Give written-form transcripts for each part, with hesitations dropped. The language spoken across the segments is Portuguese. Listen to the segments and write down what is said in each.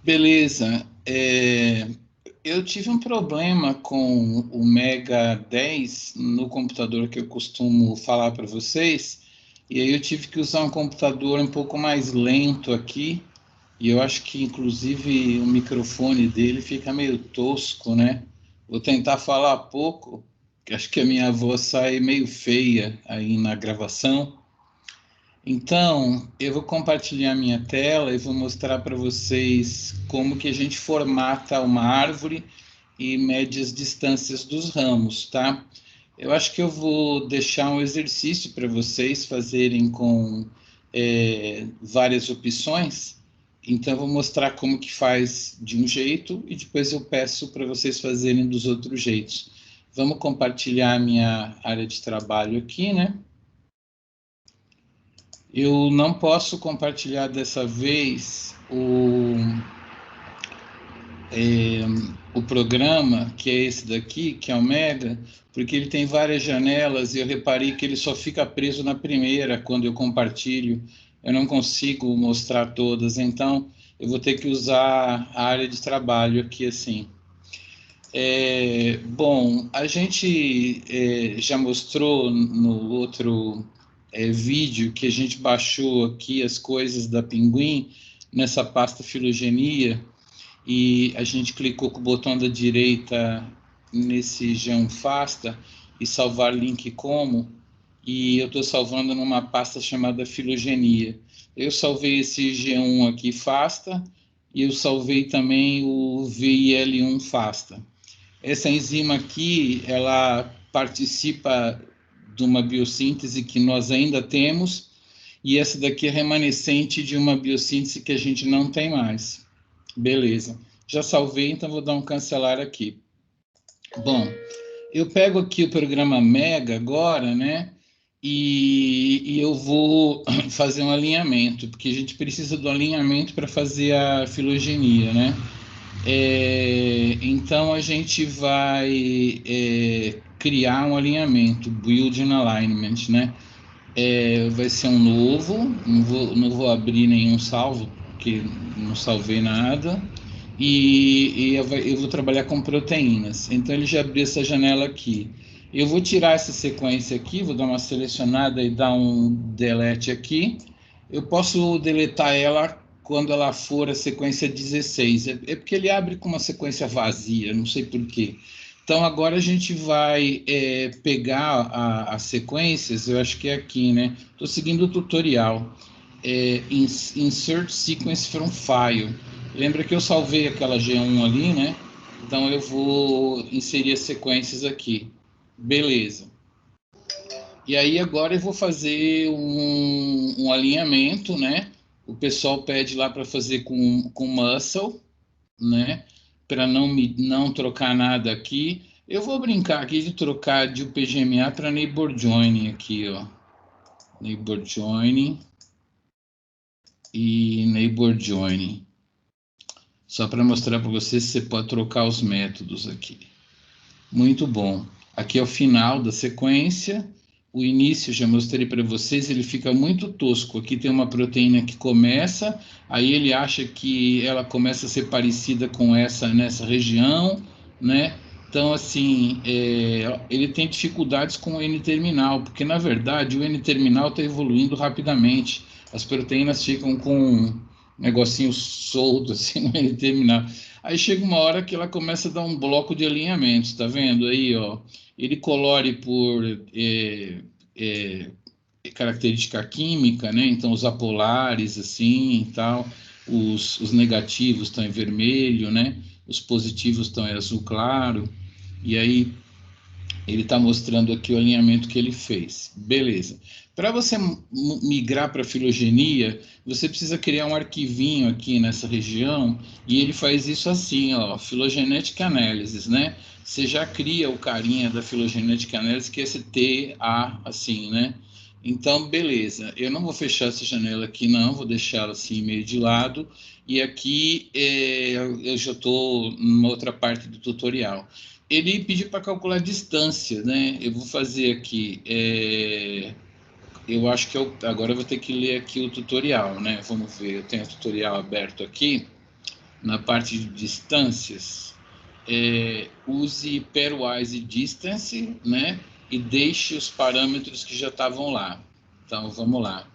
Beleza. Eu tive um problema com o Mega 10 no computador que eu costumo falar para vocês, e aí eu tive que usar um computador um pouco mais lento aqui, e eu acho que inclusive o microfone dele fica meio tosco, né? Vou tentar falar pouco, que acho que a minha voz sai meio feia aí na gravação. Então, eu vou compartilhar minha tela e vou mostrar para vocês como que a gente formata uma árvore e mede as distâncias dos ramos, tá? Eu acho que eu vou deixar um exercício para vocês fazerem com várias opções. Então, eu vou mostrar como que faz de um jeito e depois eu peço para vocês fazerem dos outros jeitos. Vamos compartilhar a minha área de trabalho aqui, né? Eu não posso compartilhar dessa vez o programa, que é esse daqui, que é o Mega, porque ele tem várias janelas e eu reparei que ele só fica preso na primeira quando eu compartilho. Eu não consigo mostrar todas, então eu vou ter que usar a área de trabalho aqui assim. Bom, a gente já mostrou no outro vídeo que a gente baixou aqui as coisas da Pinguim nessa pasta Filogenia e a gente clicou com o botão da direita nesse G1 Fasta e salvar link como, e eu estou salvando numa pasta chamada Filogenia. Eu salvei esse G1 aqui Fasta e eu salvei também o VIL1 Fasta. Essa enzima aqui, ela participa de uma biossíntese que nós ainda temos, e essa daqui é remanescente de uma biossíntese que a gente não tem mais. Beleza. Já salvei, então vou dar um cancelar aqui. Bom, eu pego aqui o programa Mega agora, né? E eu vou fazer um alinhamento, porque a gente precisa do alinhamento para fazer a filogenia, né? Então a gente vai criar um alinhamento, building alignment, né? Vai ser um novo, não vou abrir nenhum salvo, porque não salvei nada, e eu vou trabalhar com proteínas. Então ele já abriu essa janela aqui. Eu vou tirar essa sequência aqui, vou dar uma selecionada e dar um delete aqui. Eu posso deletar ela quando ela for a sequência 16. É porque ele abre com uma sequência vazia, não sei por quê. Então agora a gente vai pegar as sequências, eu acho que é aqui, né? Estou seguindo o tutorial. Insert sequence from file. Lembra que eu salvei aquela G1 ali, né? Então eu vou inserir as sequências aqui. Beleza. E aí agora eu vou fazer um alinhamento, né? O pessoal pede lá para fazer com muscle, né? Para não trocar nada aqui. Eu vou brincar aqui de trocar de UPGMA para neighbor joining aqui, ó. Neighbor joining e neighbor joining. Só para mostrar para vocês se você pode trocar os métodos aqui. Muito bom. Aqui é o final da sequência. O início, já mostrei para vocês, ele fica muito tosco. Aqui tem uma proteína que começa, aí ele acha que ela começa a ser parecida com essa nessa região, né? Então, assim, ele tem dificuldades com o N-terminal, porque, na verdade, o N-terminal está evoluindo rapidamente. As proteínas ficam com um negocinho solto, assim, no N-terminal. Aí chega uma hora que ela começa a dar um bloco de alinhamentos, tá vendo aí, ó? Ele colore por característica química, né? Então os apolares assim e tal, os negativos estão em vermelho, né? Os positivos estão em azul claro. E aí ele está mostrando aqui o alinhamento que ele fez. Beleza. Para você migrar para a filogenia, você precisa criar um arquivinho aqui nessa região, e ele faz isso assim, ó, Phylogenetic Analysis, né? Você já cria o carinha da Phylogenetic Analysis, que é esse TA, assim, né? Então, beleza. Eu não vou fechar essa janela aqui, não, vou deixá-la assim meio de lado, e aqui eu já estou numa outra parte do tutorial. Ele pediu para calcular a distância, né? Eu vou fazer aqui. Eu acho que agora eu vou ter que ler aqui o tutorial, né? Vamos ver, eu tenho o tutorial aberto aqui. na parte de distâncias, use pairwise distance, né? E deixe os parâmetros que já estavam lá. Então, vamos lá.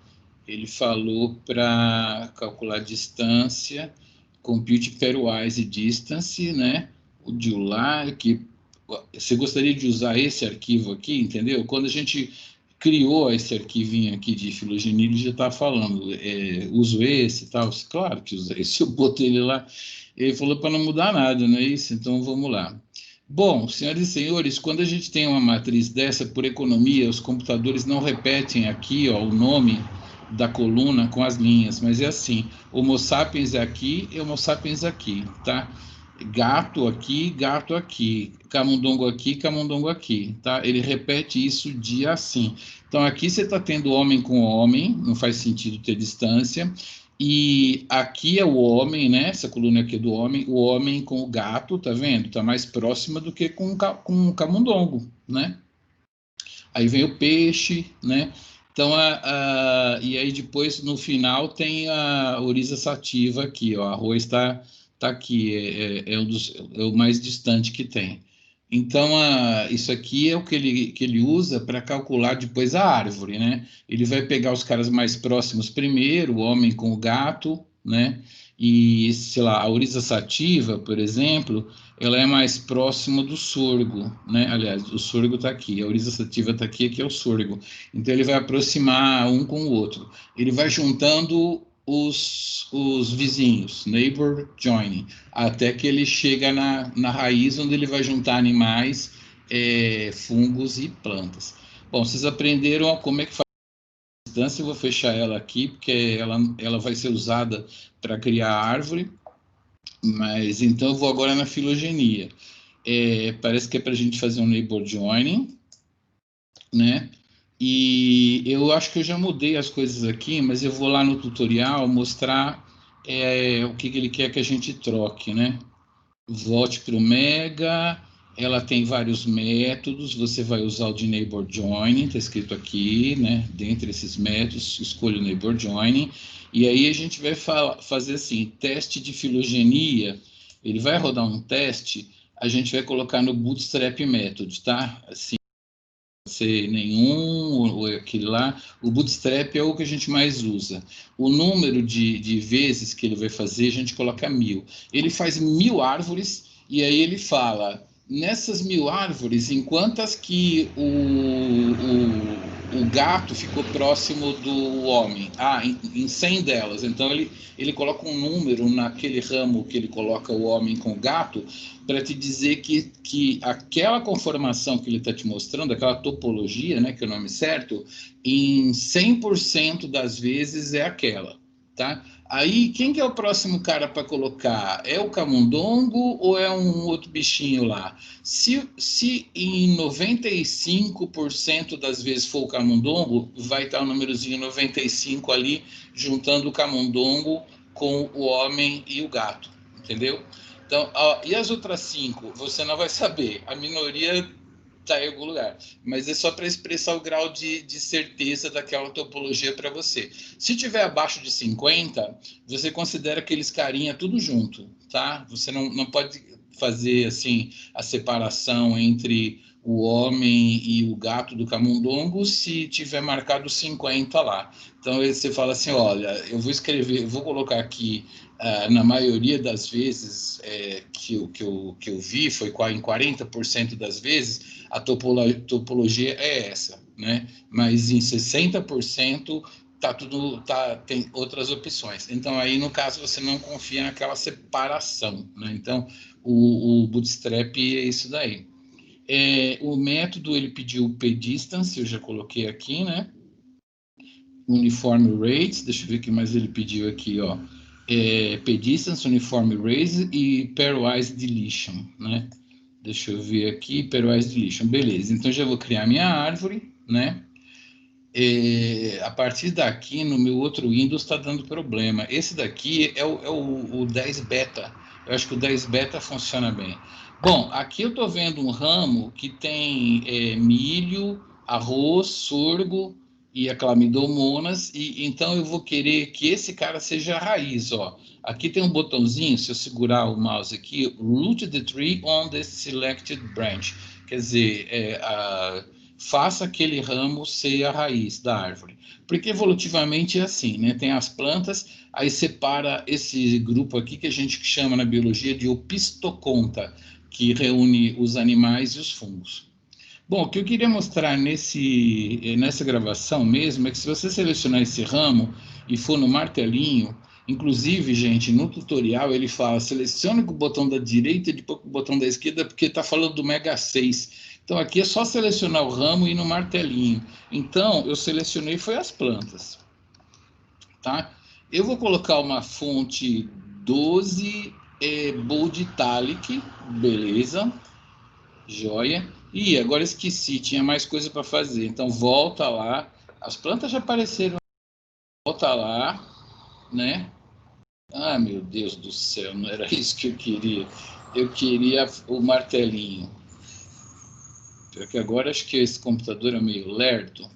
Ele falou para calcular distância, compute pairwise distance, né? O de lá, que você gostaria de usar esse arquivo aqui, entendeu? Quando a gente criou esse arquivinho aqui de filogenia, ele já está falando, uso esse e tal. Claro que usa esse, eu botei ele lá. Ele falou para não mudar nada, não é isso? Então, vamos lá. Bom, senhoras e senhores, quando a gente tem uma matriz dessa, por economia, os computadores não repetem aqui, ó, o nome da coluna com as linhas, mas é assim, Homo sapiens aqui e Homo sapiens aqui, tá? Gato aqui, camundongo aqui, camundongo aqui, tá? Ele repete isso dia assim. Então, aqui você está tendo homem com homem, não faz sentido ter distância, e aqui é o homem, né? Essa coluna aqui é do homem, o homem com o gato, tá vendo? Tá mais próxima do que com o camundongo, né? Aí vem o peixe, né? Então, e aí depois, no final, tem a ouriça sativa aqui, ó. Arroz tá aqui, é o mais distante que tem. Então, isso aqui é o que ele usa para calcular depois a árvore, né? Ele vai pegar os caras mais próximos primeiro, o homem com o gato, né? E, sei lá, a ouriça sativa, por exemplo, ela é mais próxima do sorgo, né? Aliás, o sorgo está aqui, a ouriça sativa está aqui, aqui é o sorgo. Então, ele vai aproximar um com o outro. Ele vai juntando os vizinhos, neighbor joining, até que ele chega na raiz, onde ele vai juntar animais, fungos e plantas. Bom, vocês aprenderam como é que faz a distância, eu vou fechar ela aqui, porque ela vai ser usada para criar árvore, mas então eu vou agora na filogenia. Parece que é para a gente fazer um neighbor joining, né? E eu acho que eu já mudei as coisas aqui, mas eu vou lá no tutorial mostrar o que ele quer que a gente troque, né? Volte para o Mega, ela tem vários métodos, você vai usar o de Neighbor Joining, está escrito aqui, né? Dentre esses métodos, escolha o Neighbor Joining, e aí a gente vai fazer assim, teste de filogenia, ele vai rodar um teste, a gente vai colocar no Bootstrap Method, tá? Assim, ser nenhum, ou aquele lá, o Bootstrap é o que a gente mais usa. O número de vezes que ele vai fazer, a gente coloca 1000. Ele faz 1000 árvores, e aí ele fala, nessas 1000 árvores, em quantas que o gato ficou próximo do homem? Em 100 delas. Então, ele coloca um número naquele ramo que ele coloca o homem com o gato, para te dizer que aquela conformação que ele está te mostrando, aquela topologia, né, que é o nome certo, em 100% das vezes é aquela, tá? Aí, quem que é o próximo cara para colocar? É o camundongo ou é um outro bichinho lá? Se em 95% das vezes for o camundongo, vai estar o númerozinho 95 ali, juntando o camundongo com o homem e o gato, entendeu? Então, e as outras 5, você não vai saber. A minoria está em algum lugar. Mas é só para expressar o grau de certeza daquela topologia para você. Se tiver abaixo de 50, você considera aqueles carinha tudo junto, tá? Você não pode fazer assim a separação entre o homem e o gato do camundongo se tiver marcado 50 lá. Então você fala assim, olha, eu vou escrever, vou colocar aqui na maioria das vezes que eu vi, foi em 40% das vezes, a topologia é essa, né? Mas em 60% tem outras opções. Então, aí, no caso, você não confia naquela separação, né? Então, o Bootstrap é isso daí. O método, ele pediu o pdistance, eu já coloquei aqui, né? Uniform Rates, deixa eu ver o que mais ele pediu aqui, ó. Pdistance, Uniform Rates e Pairwise Deletion, né? Deixa eu ver aqui, Pairwise Deletion, beleza. Então, já vou criar minha árvore, né? A partir daqui, no meu outro Windows, está dando problema. Esse daqui é o 10 beta. Eu acho que o 10 beta funciona bem. Bom, aqui eu estou vendo um ramo que tem milho, arroz, sorgo, e a Chlamydomonas, e então eu vou querer que esse cara seja a raiz, ó. Aqui tem um botãozinho, se eu segurar o mouse aqui, root the tree on the selected branch. Quer dizer, faça aquele ramo ser a raiz da árvore. Porque evolutivamente é assim, né? Tem as plantas, aí separa esse grupo aqui que a gente chama na biologia de opistoconta, que reúne os animais e os fungos. Bom, o que eu queria mostrar nessa gravação mesmo é que se você selecionar esse ramo e for no martelinho, inclusive, gente, no tutorial ele fala, selecione com o botão da direita e depois com o botão da esquerda, porque está falando do Mega 6. Então aqui é só selecionar o ramo e ir no martelinho. Então, eu selecionei foi as plantas, tá? Eu vou colocar uma fonte 12 Bold Italic, beleza, joia. Ih, agora esqueci, tinha mais coisa para fazer. Então volta lá. As plantas já apareceram. Volta lá, né? Ah, meu Deus do céu, não era isso que eu queria. Eu queria o martelinho. Porque agora acho que esse computador é meio lerdo.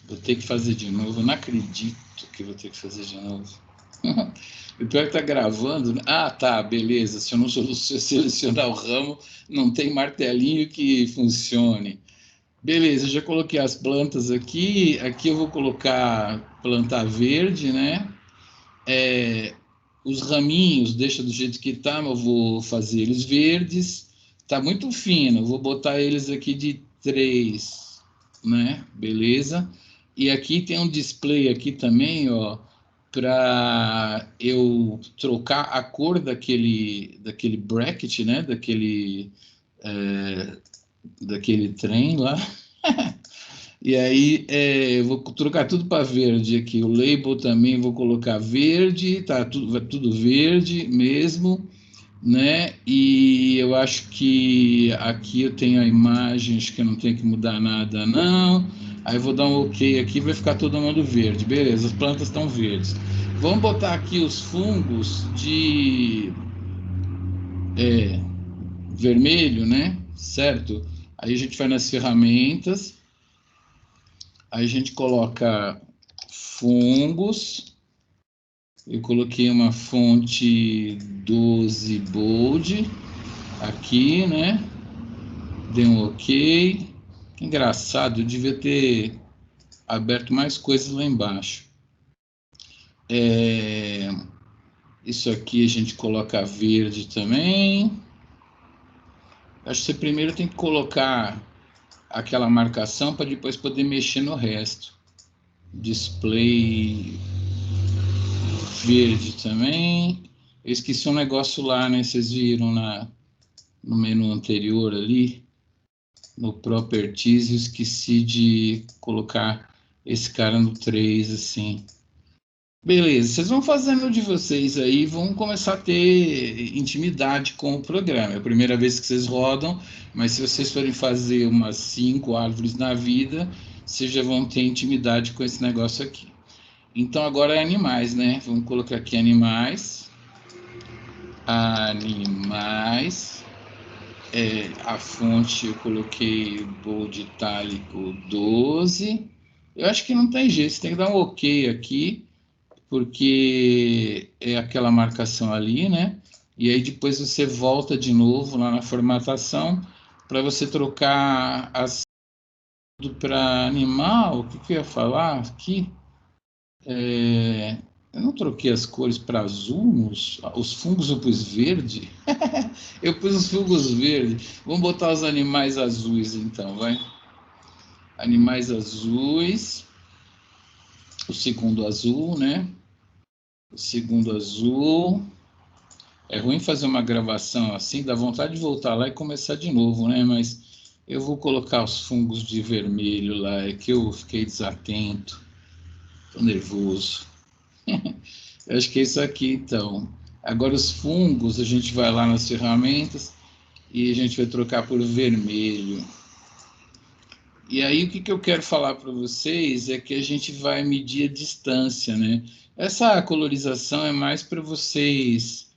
Vou ter que fazer de novo. Eu não acredito que vou ter que fazer de novo. O pior é que tá gravando. Ah, tá, beleza. Se eu não selecionar o ramo, não tem martelinho que funcione. Beleza, já coloquei as plantas aqui. Aqui eu vou colocar planta verde, né? Os raminhos, deixa do jeito que tá, mas eu vou fazer eles verdes. Tá muito fino, vou botar eles aqui de 3, né? Beleza. E aqui tem um display aqui também, ó, para eu trocar a cor daquele bracket, né? Daquele trem lá. E aí, eu vou trocar tudo para verde aqui. O label também vou colocar verde, tá tudo verde mesmo, né? E eu acho que aqui eu tenho a imagem, acho que eu não tenho que mudar nada, não. Aí eu vou dar um OK aqui, vai ficar todo mundo verde. Beleza, as plantas estão verdes. Vamos botar aqui os fungos de vermelho, né? Certo? Aí a gente vai nas ferramentas. Aí a gente coloca fungos. Eu coloquei uma fonte 12 bold aqui, né? Dei um OK. Que engraçado, eu devia ter aberto mais coisas lá embaixo. Isso aqui a gente coloca verde também. Acho que você primeiro tem que colocar aquela marcação para depois poder mexer no resto. Display verde também. Eu esqueci um negócio lá, né? Vocês viram no menu anterior ali, no Properties, eu esqueci de colocar esse cara no 3, assim. Beleza, vocês vão fazendo de vocês aí, vão começar a ter intimidade com o programa. É a primeira vez que vocês rodam, mas se vocês forem fazer umas 5 árvores na vida, vocês já vão ter intimidade com esse negócio aqui. Então agora é animais, né? Vamos colocar aqui animais. Animais. A fonte eu coloquei bold itálico 12. Eu acho que não tem jeito, você tem que dar um OK aqui, porque é aquela marcação ali, né? E aí depois você volta de novo lá na formatação para você trocar as para animal. O que eu ia falar aqui? Eu não troquei as cores para azul, os fungos eu pus verde. Eu pus os fungos verdes. Vamos botar os animais azuis então, vai. Animais azuis. O segundo azul, né? O segundo azul. É ruim fazer uma gravação assim, dá vontade de voltar lá e começar de novo, né? Mas eu vou colocar os fungos de vermelho lá, é que eu fiquei desatento. Tô nervoso. Eu acho que é isso aqui, então. Agora os fungos, a gente vai lá nas ferramentas e a gente vai trocar por vermelho. E aí o que eu quero falar para vocês é que a gente vai medir a distância, né? Essa colorização é mais para vocês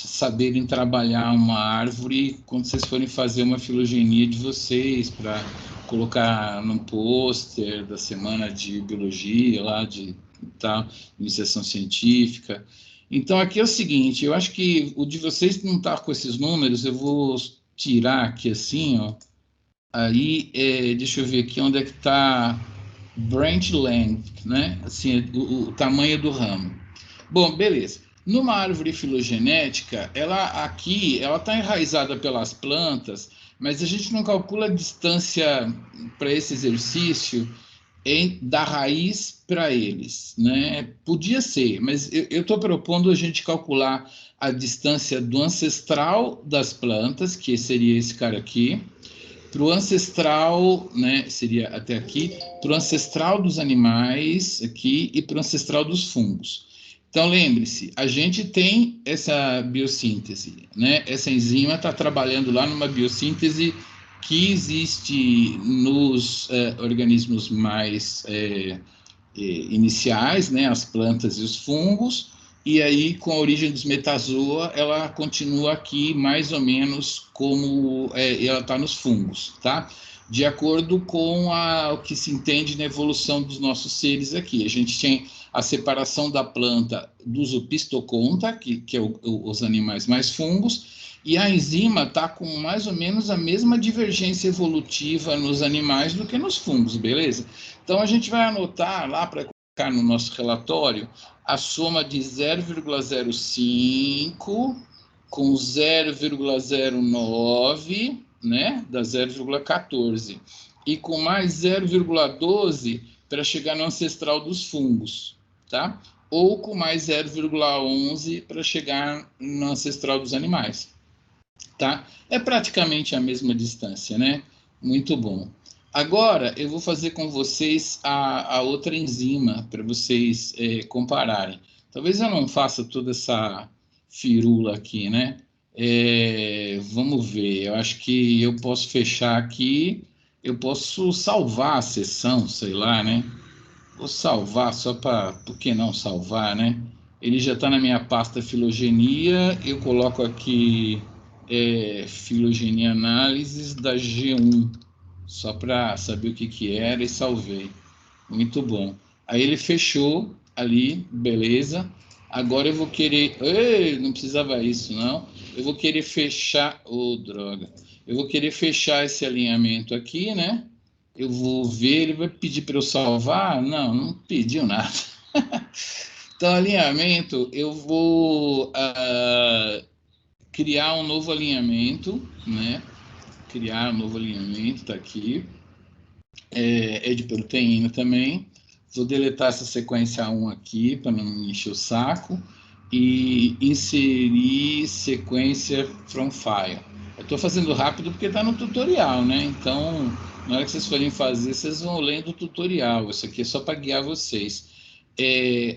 saberem trabalhar uma árvore quando vocês forem fazer uma filogenia de vocês, para colocar num pôster da semana de biologia, lá de tal, iniciação científica. Então, aqui é o seguinte, eu acho que o de vocês não está com esses números, eu vou tirar aqui assim, ó. Aí, deixa eu ver aqui onde é que está branch length, né? Assim, o tamanho do ramo. Bom, beleza. Numa árvore filogenética, ela está enraizada pelas plantas, mas a gente não calcula a distância para esse exercício da raiz para eles, né? Podia ser, mas eu estou propondo a gente calcular a distância do ancestral das plantas, que seria esse cara aqui, para o ancestral, né, seria até aqui, para o ancestral dos animais aqui e para o ancestral dos fungos. Então, lembre-se, a gente tem essa biossíntese, né? Essa enzima está trabalhando lá numa biossíntese que existe nos organismos mais iniciais, né? As plantas e os fungos, e aí, com a origem dos metazoa, ela continua aqui mais ou menos como ela está nos fungos, tá? De acordo com o que se entende na evolução dos nossos seres aqui. A gente tem a separação da planta dos opistoconta, que é os animais mais fungos, e a enzima está com mais ou menos a mesma divergência evolutiva nos animais do que nos fungos, beleza? Então, a gente vai anotar lá para colocar no nosso relatório a soma de 0,05 com 0,09, né, da 0,14, e com mais 0,12 para chegar no ancestral dos fungos, tá? Ou com mais 0,11 para chegar no ancestral dos animais, tá? É praticamente a mesma distância, né? Muito bom. Agora, eu vou fazer com vocês a outra enzima, para vocês compararem. Talvez eu não faça toda essa firula aqui, né? Vamos ver, eu acho que eu posso fechar aqui, eu posso salvar a sessão, sei lá, né? Vou salvar só para... Por que não salvar, né? Ele já está na minha pasta filogenia, eu coloco aqui filogenia análises da G1, só para saber o que era, e salvei. Muito bom. Aí ele fechou ali, beleza. Agora eu vou querer... Ei, não precisava isso, não. Eu vou querer fechar... Ô, droga. Eu vou querer fechar esse alinhamento aqui, né? Eu vou ver, ele vai pedir para eu salvar? Não, não pediu nada. Então, alinhamento, eu vou criar um novo alinhamento, né? Criar um novo alinhamento, tá aqui. É de proteína também. Vou deletar essa sequência 1 aqui, para não me encher o saco. E inserir sequência from file. Eu estou fazendo rápido porque está no tutorial, né? Então, na hora que vocês forem fazer, vocês vão lendo o tutorial. Isso aqui é só para guiar vocês.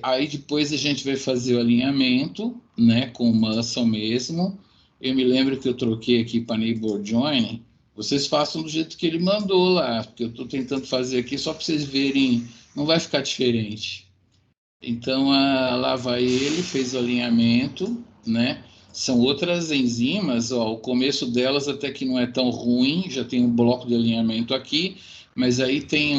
Aí depois a gente vai fazer o alinhamento, né? Com o muscle mesmo. Eu me lembro que eu troquei aqui para neighbor join. Vocês façam do jeito que ele mandou lá, porque eu estou tentando fazer aqui só para vocês verem, não vai ficar diferente. Então, lá vai ele, fez o alinhamento, né? São outras enzimas, ó, o começo delas até que não é tão ruim, já tem um bloco de alinhamento aqui, mas aí tem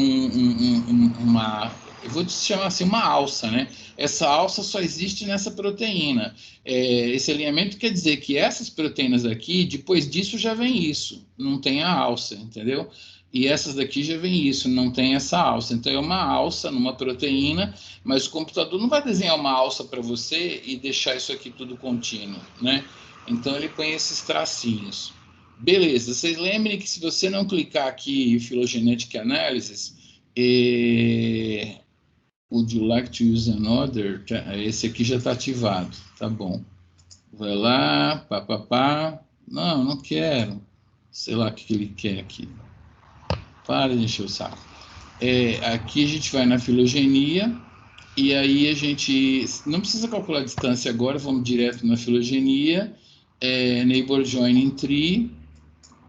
uma, eu vou chamar assim, uma alça, né? Essa alça só existe nessa proteína. Esse alinhamento quer dizer que essas proteínas aqui, depois disso já vem isso, não tem a alça, entendeu? E essas daqui já vem isso, não tem essa alça. Então é uma alça numa proteína, mas o computador não vai desenhar uma alça para você e deixar isso aqui tudo contínuo, né? Então ele põe esses tracinhos. Beleza, vocês lembrem que se você não clicar aqui em Phylogenetic Analysis, would you like to use another? Esse aqui já está ativado, tá bom. Vai lá, papapá. Não, não quero. Sei lá o que ele quer aqui. Para de encher o saco. Aqui a gente vai na filogenia, e aí a gente não precisa calcular a distância agora, vamos direto na filogenia, neighbor joining tree,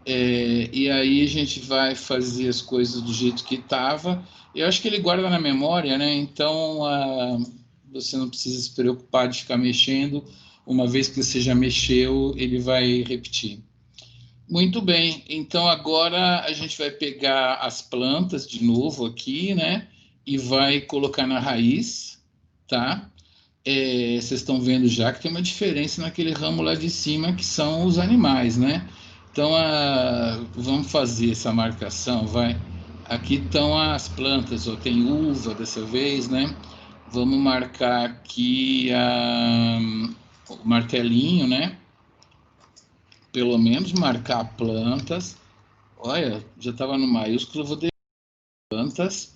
e aí a gente vai fazer as coisas do jeito que estava. Eu acho que ele guarda na memória, né? Então você não precisa se preocupar de ficar mexendo, uma vez que você já mexeu, ele vai repetir. Muito bem, então agora a gente vai pegar as plantas de novo aqui, né? E vai colocar na raiz, tá? Vocês estão vendo já que tem uma diferença naquele ramo lá de cima, que são os animais, né? Então, vamos fazer essa marcação, vai. Aqui estão as plantas, ó, tem uva dessa vez, né? Vamos marcar aqui o martelinho, né? Pelo menos marcar plantas. Olha, já estava no maiúsculo, eu vou deixar plantas.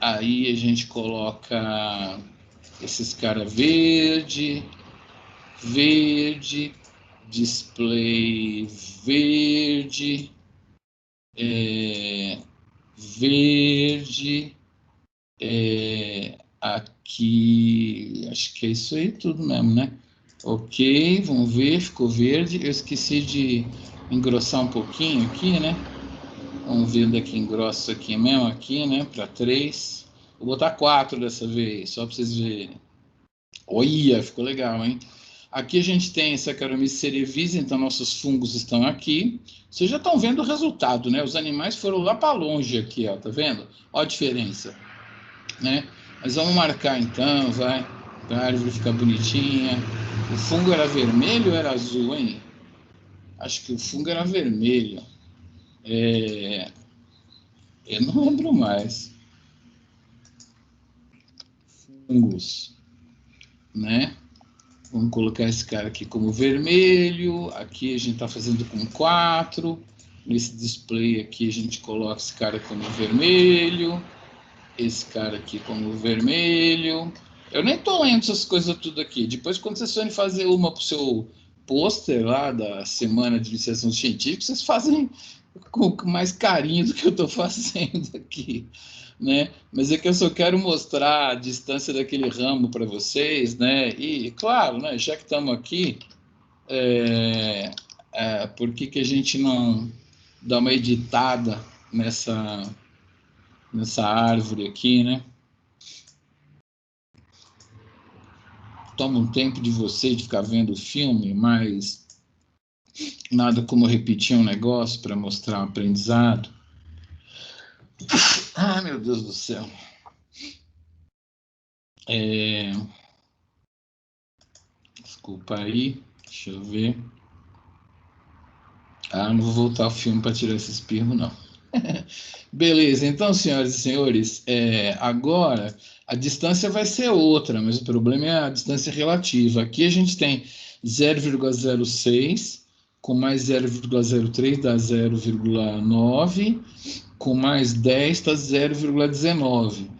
Aí a gente coloca esses caras verde, display verde, verde, aqui, acho que é isso aí tudo mesmo, né? Ok, vamos ver, ficou verde. Eu esqueci de engrossar um pouquinho aqui, né? Vamos ver onde é que engrossa aqui mesmo, aqui, né? Para 3. Vou botar 4 dessa vez, só para vocês verem. Olha, ficou legal, hein? Aqui a gente tem Saccharomyces cerevisiae, então nossos fungos estão aqui. Vocês já estão vendo o resultado, né? Os animais foram lá para longe aqui, ó, tá vendo? Olha a diferença, né? Mas vamos marcar então, vai. Para a árvore ficar bonitinha. O fungo era vermelho ou era azul, hein? Acho que o fungo era vermelho. Eu não lembro mais. Fungos, né? Vamos colocar esse cara aqui como vermelho. Aqui a gente está fazendo com 4. Nesse display aqui a gente coloca esse cara como vermelho. Esse cara aqui como vermelho. Eu nem tô lendo essas coisas tudo aqui. Depois, quando vocês forem fazer uma para o seu pôster lá da semana de iniciação científica, vocês fazem com mais carinho do que eu estou fazendo aqui, né? Mas é que eu só quero mostrar a distância daquele ramo para vocês, né? E, claro, né, já que estamos aqui, por que a gente não dá uma editada nessa árvore aqui, né? Toma um tempo de você de ficar vendo o filme, mas nada como repetir um negócio para mostrar um aprendizado. Ai, meu Deus do céu. Desculpa aí, deixa eu ver. Não vou voltar ao filme para tirar esse espirro, não. Beleza, então, senhoras e senhores, agora a distância vai ser outra, mas o problema é a distância relativa. Aqui a gente tem 0,06, com mais 0,03 dá 0,9, com mais 10 está 0,19.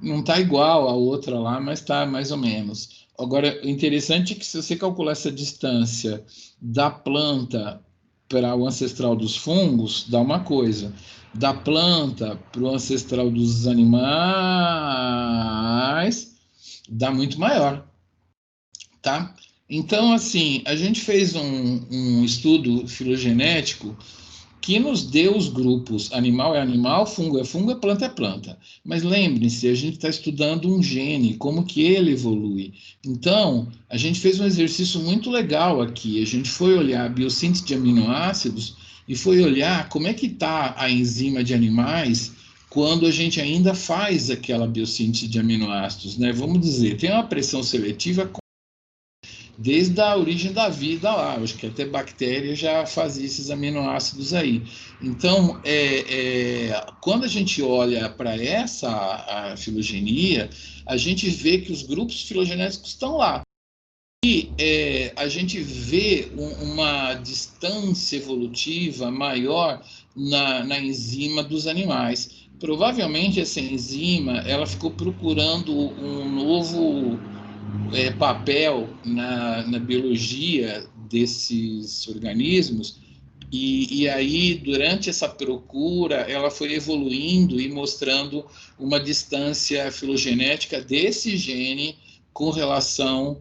Não está igual a outra lá, mas está mais ou menos. Agora, o interessante é que se você calcular essa distância da planta para o ancestral dos fungos, dá uma coisa. Da planta para o ancestral dos animais, dá muito maior, tá? Então, assim, a gente fez um estudo filogenético que nos deu os grupos animal é animal, fungo é fungo, planta é planta. Mas lembre-se, a gente está estudando um gene, como que ele evolui. Então, a gente fez um exercício muito legal aqui. A gente foi olhar a biossíntese de aminoácidos e foi olhar como é que está a enzima de animais quando a gente ainda faz aquela biossíntese de aminoácidos, né? Vamos dizer, tem uma pressão seletiva desde a origem da vida lá, acho que até bactéria já fazia esses aminoácidos aí. Então, quando a gente olha para a filogenia, a gente vê que os grupos filogenéticos estão lá. E a gente vê uma distância evolutiva maior na enzima dos animais. Provavelmente essa enzima ela ficou procurando um novo papel na biologia desses organismos, e aí, durante essa procura, ela foi evoluindo e mostrando uma distância filogenética desse gene com relação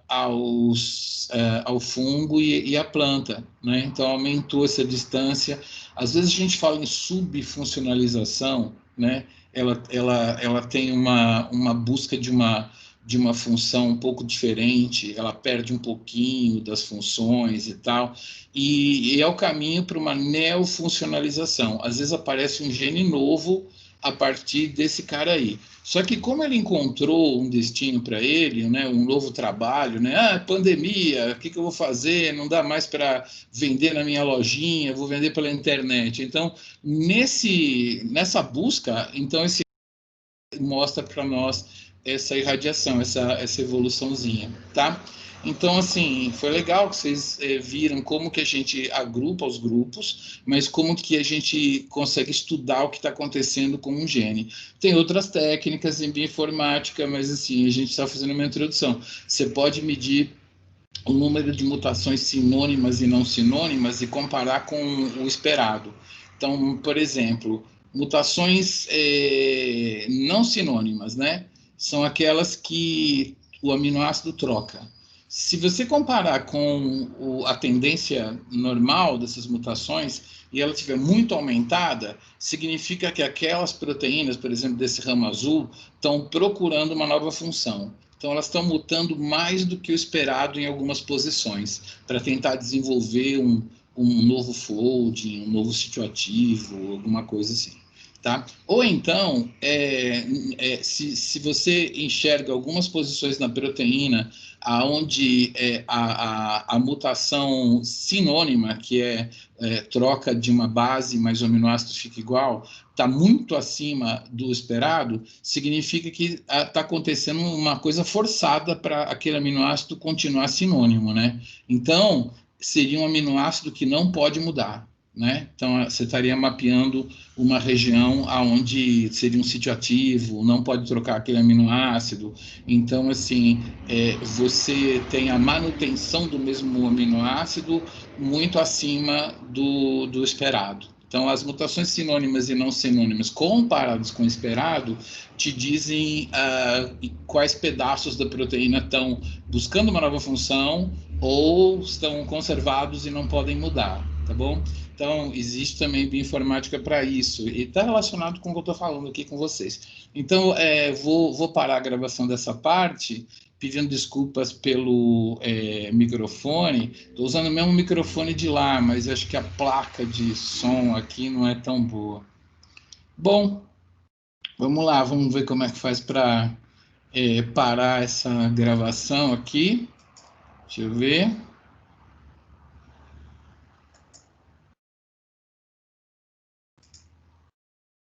ao fungo e à planta, né? Então, aumentou essa distância. Às vezes a gente fala em subfuncionalização, né? Ela tem uma busca de uma de uma função um pouco diferente, ela perde um pouquinho das funções e tal, e é o caminho para uma neofuncionalização. Às vezes aparece um gene novo a partir desse cara aí. Só que como ele encontrou um destino para ele, né, um novo trabalho, né, pandemia, o que eu vou fazer? Não dá mais para vender na minha lojinha, vou vender pela internet. Então, nessa busca, então esse mostra para nós essa irradiação, essa evoluçãozinha, tá? Então, assim, foi legal que vocês viram como que a gente agrupa os grupos, mas como que a gente consegue estudar o que está acontecendo com um gene. Tem outras técnicas em bioinformática, mas, assim, a gente está fazendo uma introdução. Você pode medir o número de mutações sinônimas e não sinônimas e comparar com o esperado. Então, por exemplo, mutações não sinônimas, né? São aquelas que o aminoácido troca. Se você comparar com a tendência normal dessas mutações e ela estiver muito aumentada, significa que aquelas proteínas, por exemplo, desse ramo azul, estão procurando uma nova função. Então, elas estão mutando mais do que o esperado em algumas posições, para tentar desenvolver um novo fold, um novo sítio ativo, alguma coisa assim. Tá? Ou então, se você enxerga algumas posições na proteína onde a mutação sinônima, que troca de uma base, mas o aminoácido fica igual, está muito acima do esperado, significa que está acontecendo uma coisa forçada para aquele aminoácido continuar sinônimo, né? Então, seria um aminoácido que não pode mudar, né? Então, você estaria mapeando uma região onde seria um sítio ativo, não pode trocar aquele aminoácido. Então, assim, você tem a manutenção do mesmo aminoácido muito acima do esperado. Então, as mutações sinônimas e não sinônimas comparadas com o esperado te dizem quais pedaços da proteína estão buscando uma nova função ou estão conservados e não podem mudar, tá bom? Então, existe também bioinformática para isso, e está relacionado com o que eu estou falando aqui com vocês. Então, vou parar a gravação dessa parte, pedindo desculpas pelo microfone. Estou usando o mesmo microfone de lá, mas acho que a placa de som aqui não é tão boa. Bom, vamos lá, vamos ver como é que faz para parar essa gravação aqui. Deixa eu ver.